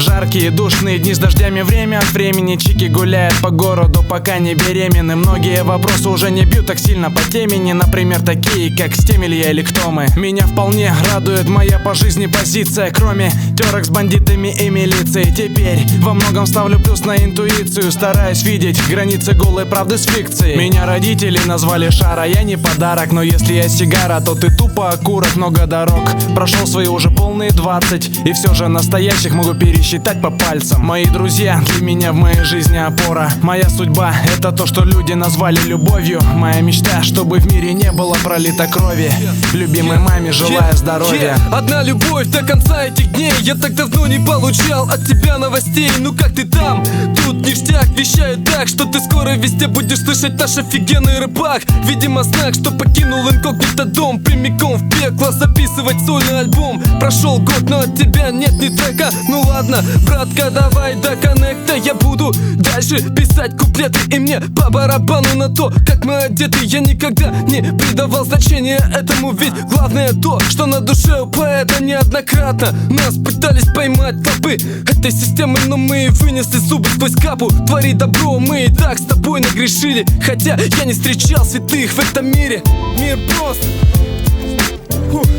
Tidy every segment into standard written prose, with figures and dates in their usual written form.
Жаркие душные дни с дождями, время от времени чики гуляют по городу, пока не беременны. Многие вопросы уже не бьют так сильно по темени, например, такие, как с теми ли я или кто мы. Меня вполне радует моя по жизни позиция, кроме терок с бандитами и милицией. Теперь во многом ставлю плюс на интуицию, стараюсь видеть границы голой правды с фикцией. Меня родители назвали Шара, я не подарок, но если я сигара, то ты тупо окурок. Много дорог прошел свои уже полные 20, и все же настоящих могу пересчитать по пальцам. Мои друзья для меня в моей жизни опора. Моя судьба — это то, что люди назвали любовью. Моя мечта, чтобы в мире не было пролито крови. Любимой маме желаю здоровья. Одна любовь до конца этих дней. Я так давно не получал от тебя новостей. Ну как ты там? Тут ништяк, вещают так, что ты скоро везде будешь слышать наш офигенный рэпак. Видимо знак, что покинул инкогнито дом, прямиком в пекло записывать сольный альбом. Прошел год, но от тебя нет ни трека. Ну ладно, братка, давай до коннекта. Я буду дальше писать куплеты, и мне по барабану на то, как мы одеты. Я никогда не придавал значения этому, ведь главное то, что на душе у поэта. Неоднократно нас пытались поймать клопы этой системы, но мы вынесли зубы сквозь капу. Твори добро, мы и так с тобой нагрешили, хотя я не встречал святых в этом мире. Мир прост.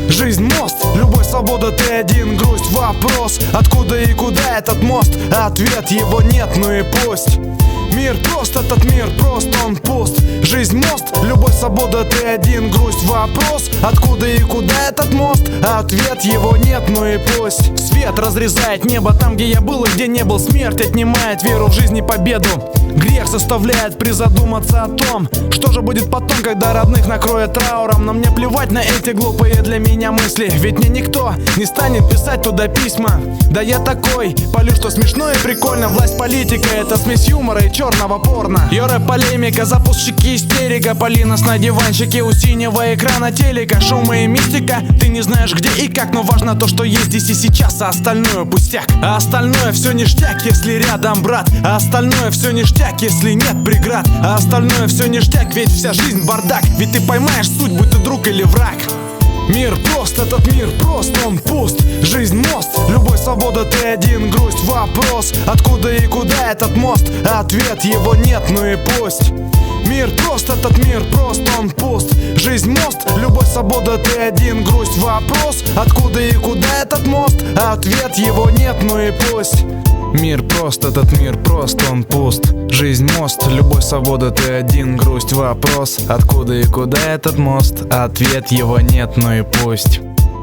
Жизнь мост, любовь, свобода, ты один, грусть, вопрос: откуда и куда этот мост? Ответ его нет, ну и пусть. Мир прост, этот мир прост, он пуст. Жизнь мост, любовь, свобода, ты один, грусть, вопрос: откуда и куда этот мост? Ответ его нет, ну и пусть. Свет разрезает небо там, где я был и где не был. Смерть отнимает веру в жизнь и победу. Грех заставляет призадуматься о том, что же будет потом, когда родных накроет трауром. Но мне плевать на эти глупые для меня мысли, ведь мне никто не станет писать туда письма. Да я такой, полю, что смешно и прикольно. Власть политика — это смесь юмора и черного порно. Ее рэп-полемика, запуск-щеки, истерика. Поли нас на диванчике у синего экрана телека. Шумы и мистика, ты не знаешь где и как, но важно то, что есть здесь и сейчас, а остальное пустяк. А остальное все ништяк, если рядом брат. А остальное все ништяк, если нет преград. А остальное все ништяк, ведь вся жизнь бардак. Ведь ты поймаешь суть, будь ты друг или враг. Мир прост, этот мир прост, он пуст. Жизнь мост, любовь, свобода, ты один, грусть, вопрос: откуда и куда этот мост? Ответ его нет, ну и пусть. Мир прост, этот мир прост, он пуст. Жизнь мост, любовь, свобода, ты один, грусть, вопрос: откуда и куда этот мост? Ответ его нет, ну и пусть. Мир прост, этот мир прост, он пуст. Жизнь мост, любовь, свобода, ты один, грусть, вопрос: откуда и куда этот мост? Ответ его нет, ну и пусть.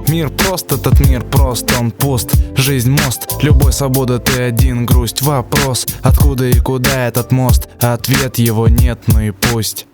Мир прост, этот мир прост, он пуст. Жизнь мост, любовь, свобода, ты один, грусть, вопрос: откуда и куда этот мост? Ответ его нет, ну и пусть.